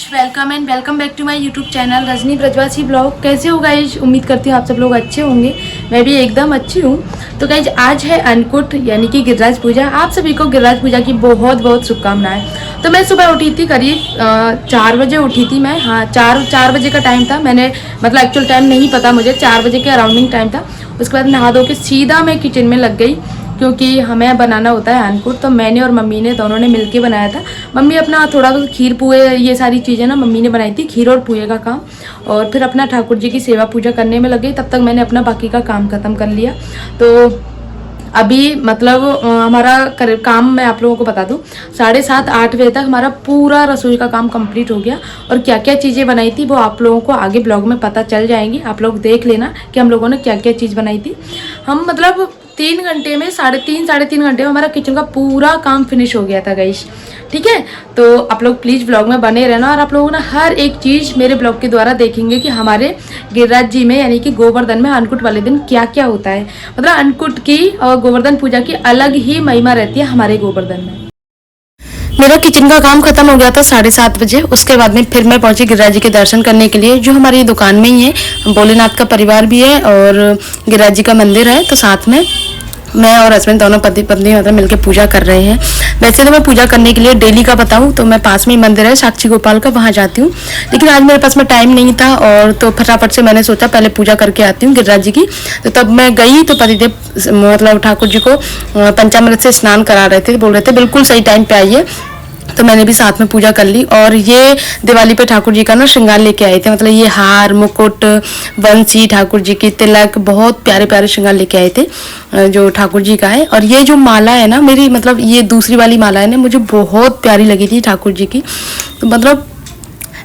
Welcome and welcome back to my YouTube channel Rajni Brajwasi blog. कैसे हो guys? उम्मीद करती हूँ आप सब लोग अच्छे होंगे। मैं भी एकदम अच्छी हूँ। तो गाइज आज है अन्नकूट यानी कि गिरिराज पूजा। आप सभी को गिरिराज पूजा की बहुत बहुत शुभकामनाएं। तो मैं सुबह उठी थी करीब 4 बजे उठी थी मैं। हाँ, चार बजे का टाइम था। मैंने मतलब एक्चुअल टाइम नहीं पता मुझे, 4 बजे के अराउंडिंग टाइम था। उसके बाद नहा धो के सीधा मैं किचन में लग गई क्योंकि हमें बनाना होता है अन्नकूट। तो मैंने और मम्मी ने दोनों ने मिलके बनाया था। मम्मी अपना थोड़ा खीर पुए ये सारी चीज़ें ना मम्मी ने बनाई थी, खीर और पुए का काम। और फिर अपना ठाकुर जी की सेवा पूजा करने में लग गई। तब तक मैंने अपना बाकी का काम ख़त्म कर लिया। तो अभी मतलब हमारा काम मैं आप लोगों को बता दूं, 7:30-8 बजे तक हमारा पूरा रसोई का काम कंप्लीट हो गया। और क्या क्या चीज़ें बनाई थी वो आप लोगों को आगे ब्लॉग में पता चल जाएंगी। आप लोग देख लेना कि हम लोगों ने क्या क्या चीज़ बनाई थी। हम मतलब 3 घंटे में साढ़े तीन घंटे में हमारा किचन का पूरा काम फिनिश हो गया था गाइस। ठीक है, तो आप लोग प्लीज़ ब्लॉग में बने रहना। और आप लोगों ने हर एक चीज़ मेरे ब्लॉग के द्वारा देखेंगे कि हमारे गिरिराज जी में यानी कि गोवर्धन में अन्नकूट वाले दिन क्या क्या होता है। मतलब अन्नकूट की और गोवर्धन पूजा की अलग ही महिमा रहती है हमारे गोवर्धन में। मेरा किचन का काम खत्म हो गया था 7:30 बजे। उसके बाद में फिर मैं पहुंची गिरिराज जी के दर्शन करने के लिए, जो हमारी दुकान में ही है। भोलेनाथ का परिवार भी है और गिरिराज जी का मंदिर है। तो साथ में मैं और हस्बैंड दोनों पति पत्नी मतलब मिलकर पूजा कर रहे हैं। वैसे तो मैं पूजा करने के लिए डेली का बताऊं तो मैं पास में ही मंदिर है साक्षी गोपाल का, वहां जाती हूँ। लेकिन आज मेरे पास में टाइम नहीं था और तो फटाफट से मैंने सोचा पहले पूजा करके आती हूँ गिरिराज जी की। तो तब मैं गई तो पतिदेव मतलब ठाकुर जी को पंचामृत से स्नान करा रहे थे। बोल रहे थे बिल्कुल सही टाइम पे आइए। तो मैंने भी साथ में पूजा कर ली। और ये दिवाली पे ठाकुर जी का ना श्रृंगार लेके आए थे। मतलब ये हार मुकुट बंसी ठाकुर जी की तिलक बहुत प्यारे प्यारे श्रृंगार लेके आए थे जो ठाकुर जी का है। और ये जो माला है ना मेरी, मतलब ये दूसरी वाली माला है ना, मुझे बहुत प्यारी लगी थी ठाकुर जी की। तो मतलब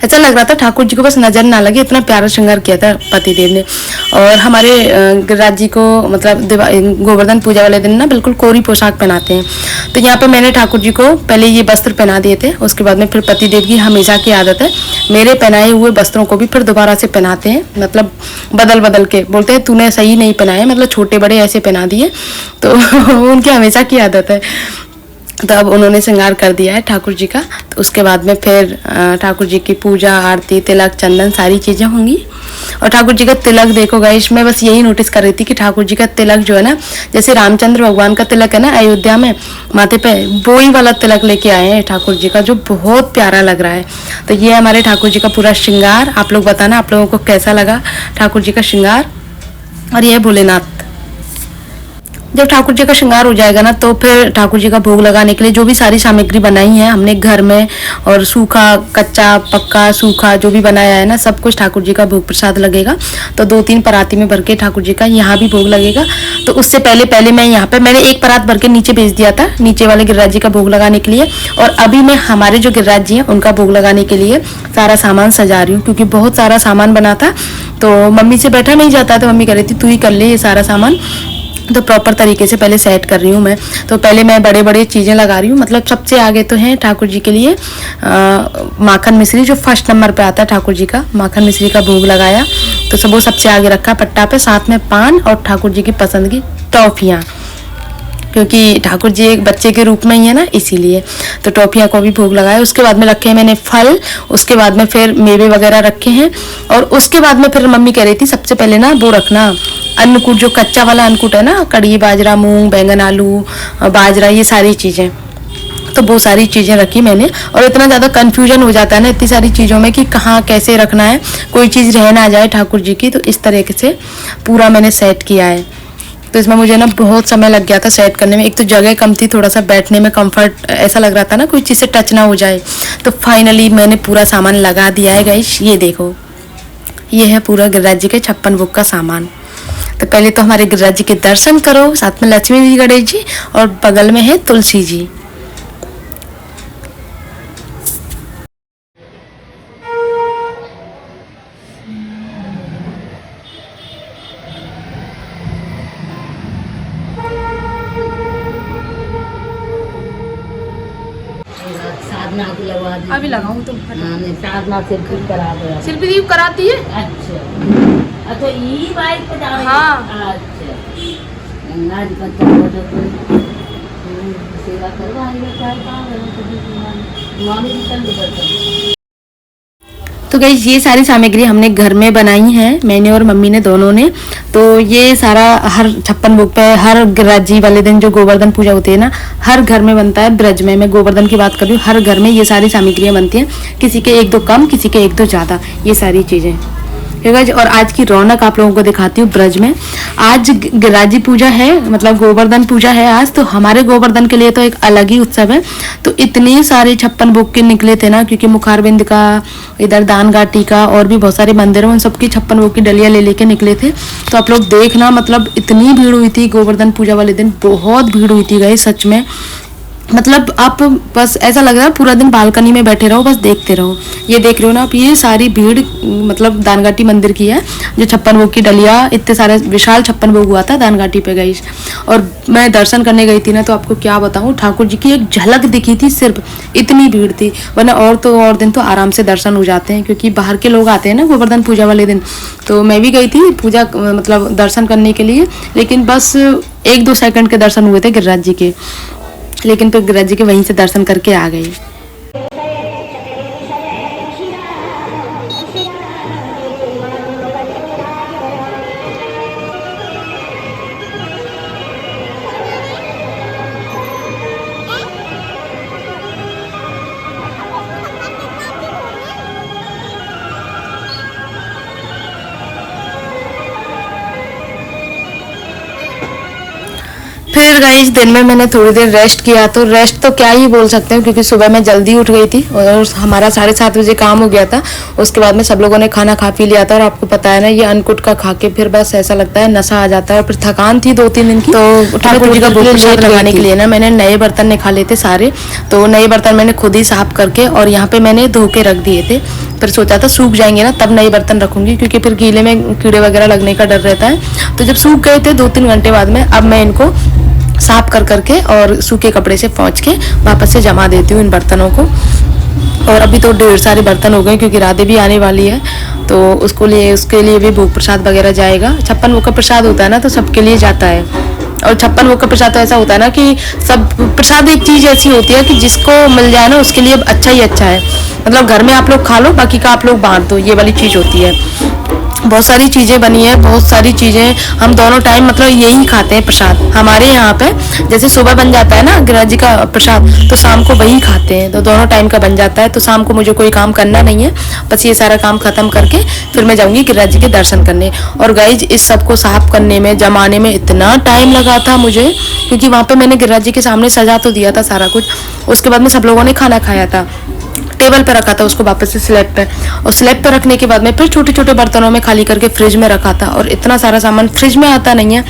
ऐसा लग रहा था ठाकुर जी को बस नजर ना लगे, इतना प्यारा श्रृंगार किया था पतिदेव ने। और हमारे गिरिराज जी को मतलब गोवर्धन पूजा वाले दिन ना बिल्कुल कोरी पोशाक पहनाते हैं। तो यहाँ पे मैंने ठाकुर जी को पहले ये वस्त्र पहना दिए थे। उसके बाद में फिर पतिदेव की हमेशा की आदत है मेरे पहनाए हुए वस्त्रों को भी फिर दोबारा से पहनाते हैं। मतलब बदल बदल के बोलते हैं तूने सही नहीं पहनाए, मतलब छोटे बड़े ऐसे पहना दिए। तो उनकी हमेशा की आदत है। तो अब उन्होंने श्रृंगार कर दिया है ठाकुर जी का। तो उसके बाद में फिर ठाकुर जी की पूजा आरती तिलक चंदन सारी चीज़ें होंगी। और ठाकुर जी का तिलक देखो गाइस, मैं बस यही नोटिस कर रही थी कि ठाकुर जी का तिलक जो है ना, जैसे रामचंद्र भगवान का तिलक है ना अयोध्या में माथे पे, वो ही वाला तिलक लेके आए हैं ठाकुर जी का, जो बहुत प्यारा लग रहा है। तो ये हमारे ठाकुर जी का पूरा श्रृंगार। आप लोग बताना आप लोगों को कैसा लगा ठाकुर जी का श्रृंगार। और यह भोलेनाथ। जब ठाकुर जी का श्रृंगार हो जाएगा ना तो फिर ठाकुर जी का भोग लगाने के लिए जो भी सारी सामग्री बनाई है हमने घर में, और सूखा कच्चा पक्का सूखा जो भी बनाया है ना सब कुछ ठाकुर जी का भोग प्रसाद लगेगा। तो 2-3 पराती में भर के ठाकुर जी का यहाँ भी भोग लगेगा। तो उससे पहले मैं यहाँ पे मैंने एक परात भर के नीचे भेज दिया था नीचे वाले गिरिराज जी का भोग लगाने के लिए। और अभी मैं हमारे जो गिरिराज जी हैं उनका भोग लगाने के लिए सारा सामान सजा रही हूँ, क्योंकि बहुत सारा सामान बना था तो मम्मी से बैठा नहीं जाता। तो मम्मी कह रही थी तू ही कर ले ये सारा सामान। तो प्रॉपर तरीके से पहले सेट कर रही हूँ मैं। तो पहले मैं बड़े बड़े चीज़ें लगा रही हूँ। मतलब सबसे आगे तो है ठाकुर जी के लिए माखन मिश्री, जो फर्स्ट नंबर पे आता है ठाकुर जी का माखन मिश्री का भोग लगाया। तो सब वो सबसे आगे रखा पट्टा पे, साथ में पान और ठाकुर जी की पसंद की टॉफियाँ, क्योंकि ठाकुर जी एक बच्चे के रूप में ही है ना इसीलिए। तो टॉफियाँ को भी भोग लगाया। उसके बाद में रखे हैं मैंने फल, उसके बाद में फिर मेवे वगैरह रखे हैं। और उसके बाद में फिर मम्मी कह रही थी सबसे पहले ना वो रखना अन्नकूट, जो कच्चा वाला अन्नकूट है ना, कड़ी बाजरा मूंग बैंगन आलू बाजरा ये सारी चीज़ें। तो वो सारी चीज़ें रखी मैंने। और इतना ज़्यादा कन्फ्यूजन हो जाता है ना इतनी सारी चीज़ों में कि कहाँ कैसे रखना है, कोई चीज़ रह ना जाए ठाकुर जी की। तो इस तरीके से पूरा मैंने सेट किया है। तो इसमें मुझे ना बहुत समय लग गया था सेट करने में। एक तो जगह कम थी, थोड़ा सा बैठने में कंफर्ट ऐसा लग रहा था ना कोई चीज़ से टच ना हो जाए। तो फाइनली मैंने पूरा सामान लगा दिया है गाइस। ये देखो ये है पूरा गिरिराज जी के 56 भोग का सामान। तो पहले तो हमारे गिरिराज जी के दर्शन करो, साथ में लक्ष्मी जी गणेश जी और बगल में है तुलसी जी। साधना की लगवा दी। अभी लगाऊं तुम? हाँ, नहीं साधना शिल्पी करा दो। शिल्पी दीप कराती है। अच्छा तो ये बाइक पे जाओगे? हाँ। अच्छा आज बच्चा सेवा करवा मामी जी चल तो गाइस ये सारी सामग्री हमने घर में बनाई है, मैंने और मम्मी ने दोनों ने। तो ये सारा हर 56 भोग पे हर गिरिराज जी वाले दिन जो गोवर्धन पूजा होती है ना, हर घर में बनता है। ब्रज में, मैं गोवर्धन की बात कर रही हूँ, हर घर में ये सारी सामग्रियाँ बनती हैं। किसी के एक दो कम, किसी के एक दो ज़्यादा, ये सारी चीज़ें। और आज की रौनक आप लोगों को दिखाती हूँ ब्रज में। आज गिरिराज पूजा है, मतलब गोवर्धन पूजा है आज। तो हमारे गोवर्धन के लिए तो एक अलग ही उत्सव है। तो इतने सारे 56 भोग के निकले थे ना, क्योंकि मुखारबिंद का, इधर दान घाटी का और भी बहुत सारे मंदिर हैं, उन सबकी 56 भोग की डलिया ले लेके निकले थे। तो आप लोग देखना, मतलब इतनी भीड़ हुई थी गोवर्धन पूजा वाले दिन, बहुत भीड़ हुई थी गाइस सच में। मतलब आप बस ऐसा लग रहा है पूरा दिन बालकनी में बैठे रहो, बस देखते रहो। ये देख रहे हो ना आप, ये सारी भीड़ मतलब दानघाटी मंदिर की है, जो 56 भोग की डलिया, इतने सारे विशाल 56 भोग हुआ था दानघाटी पे गई। और मैं दर्शन करने गई थी ना, तो आपको क्या बताऊं, ठाकुर जी की एक झलक दिखी थी सिर्फ, इतनी भीड़ थी। वरना और दिन तो आराम से दर्शन हो जाते हैं, क्योंकि बाहर के लोग आते हैं ना गोवर्धन पूजा वाले दिन। तो मैं भी गई थी पूजा मतलब दर्शन करने के लिए, लेकिन बस 1-2 सेकंड के दर्शन हुए थे गिरिराज जी के, लेकिन फिर गिरिराज जी के वहीं से दर्शन करके आ गए। फिर गाइस दिन में मैंने थोड़ी देर रेस्ट किया। तो रेस्ट तो क्या ही बोल सकते हैं, क्योंकि सुबह मैं जल्दी उठ गई थी और हमारा 7:30 बजे काम हो गया था। उसके बाद में सब लोगों ने खाना खा पी लिया था। और आपको पता है ना, ये अन्नकूट का खा के फिर बस ऐसा लगता है नशा आ जाता है। और फिर थकान थी 2-3 दिन की, तो ठाकुर जी का भोग प्रसाद लगाने के लिए ना मैंने नए बर्तन निकाले लेते सारे। तो नए बर्तन मैंने खुद ही साफ करके और यहाँ पे मैंने धो के रख दिए थे। फिर सोचा था सूख जाएंगे ना तब नए बर्तन रखूंगी, क्योंकि फिर गीले में कीड़े वगैरह लगने का डर रहता है। तो जब सूख गए थे 2-3 घंटे बाद में, अब मैं इनको साफ कर करके और सूखे कपड़े से पोंछ के वापस से जमा देती हूँ इन बर्तनों को। और अभी तो ढेर सारे बर्तन हो गए, क्योंकि राधे भी आने वाली है, तो उसके लिए भी भोग प्रसाद वगैरह जाएगा। 56 भोग का प्रसाद होता है ना, तो सबके लिए जाता है। और 56 भोग का प्रसाद तो ऐसा होता है ना कि सब प्रसाद एक चीज ऐसी होती है कि जिसको मिल जाए ना उसके लिए अच्छा ही अच्छा है। मतलब घर में आप लोग खा लो, बाकी का आप लोग बांट दो, ये वाली चीज होती है। बहुत सारी चीज़ें बनी है, बहुत सारी चीज़ें हम दोनों टाइम मतलब यही खाते हैं प्रसाद। हमारे यहाँ पे जैसे सुबह बन जाता है ना गिरिराज जी का प्रसाद, तो शाम को वही खाते हैं। तो दोनों टाइम का बन जाता है। तो शाम को मुझे कोई काम करना नहीं है, बस ये सारा काम खत्म करके फिर मैं जाऊँगी गिरिराज जी के दर्शन करने। और गाइज इस सब को साफ करने में, जमाने में इतना टाइम लगा था मुझे, क्योंकि वहाँ पर मैंने गिरिराज जी के सामने सजा तो दिया था सारा कुछ। उसके बाद में सब लोगों ने खाना खाया था, टेबल पर रखा था उसको वापस से स्लैब पे, और स्लैब पे रखने के बाद में फिर छोटे छोटे बर्तनों में खाली करके फ्रिज में रखा था। और इतना सारा सामान फ्रिज में आता नहीं है,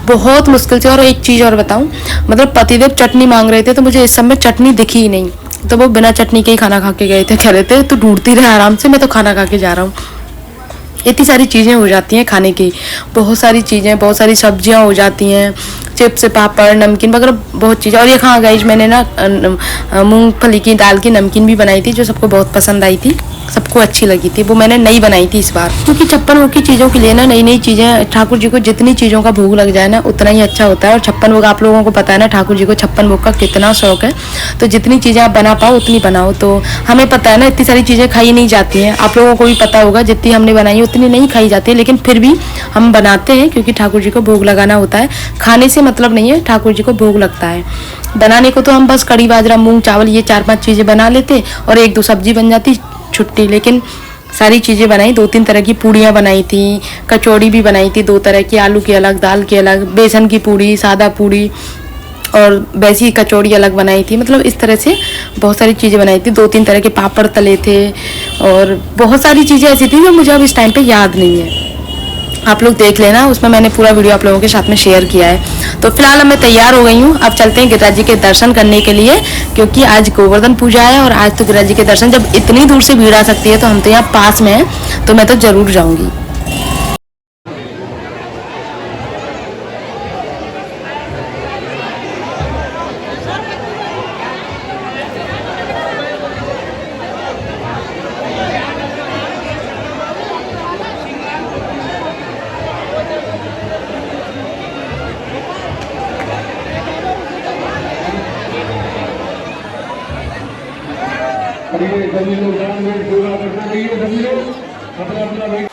बहुत मुश्किल से। और एक चीज़ और बताऊं, मतलब पतिदेव चटनी मांग रहे थे, तो मुझे इस समय चटनी दिखी ही नहीं, तो वो बिना चटनी के ही खाना खा के गए थे। कह रहे थे तो ढूंढती रहे आराम से, मैं तो खाना खा के जा रहा हूँ। इतनी सारी चीज़ें हो जाती हैं खाने की, बहुत सारी चीज़ें, बहुत सारी सब्जियां हो जाती हैं, चिप्स, पापड़, नमकीन वगैरह बहुत चीज़ें। और ये हाँ गाइज मैंने ना मूंगफली की दाल की नमकीन भी बनाई थी, जो सबको बहुत पसंद आई थी, सबको अच्छी लगी थी। वो मैंने नई बनाई थी इस बार, क्योंकि 56 भोग की चीज़ों के लिए ना नई नई चीज़ें, ठाकुर जी को जितनी चीज़ों का भोग लग जाए ना उतना ही अच्छा होता है। और 56 भोग आप लोगों को पता है ना, ठाकुर जी को 56 भोग का कितना शौक है। तो जितनी चीज़ें आप बना पाओ उतनी बनाओ। तो हमें पता है ना इतनी सारी चीज़ें खाई नहीं जाती हैं, आप लोगों को भी पता होगा, जितनी हमने बनाई है उतनी नहीं खाई जाती है, लेकिन फिर भी हम बनाते हैं, क्योंकि ठाकुर जी को भोग लगाना होता है। खाने से मतलब नहीं है, ठाकुर जी को भोग लगता है। बनाने को तो हम बस कड़ी, बाजरा, मूंग, चावल, ये 4-5 चीज़ें बना लेते और 1-2 सब्जी बन जाती, छुट्टी। लेकिन सारी चीज़ें बनाई, 2-3 तरह की पूड़ियाँ बनाई थी, कचौड़ी भी बनाई थी 2 तरह की, आलू की अलग, दाल की अलग, बेसन की पूड़ी, सादा पूड़ी, और वैसी कचौड़ी अलग बनाई थी। मतलब इस तरह से बहुत सारी चीज़ें बनाई थी। 2-3 तरह के पापड़ तले थे, और बहुत सारी चीज़ें ऐसी थी जो मुझे अब इस टाइम पे याद नहीं है। आप लोग देख लेना, उसमें मैंने पूरा वीडियो आप लोगों के साथ में शेयर किया है। तो फिलहाल अब मैं तैयार हो गई हूँ, अब चलते हैं गिरिराज जी के दर्शन करने के लिए, क्योंकि आज गोवर्धन पूजा है। और आज तो गिरिराज जी के दर्शन, जब इतनी दूर से भीड़ आ सकती है, तो हम तो यहाँ पास में हैं, तो मैं तो ज़रूर जाऊँगी। और ये सभी लोग पूरा करना चाहिए, सभी लोग अपना अपना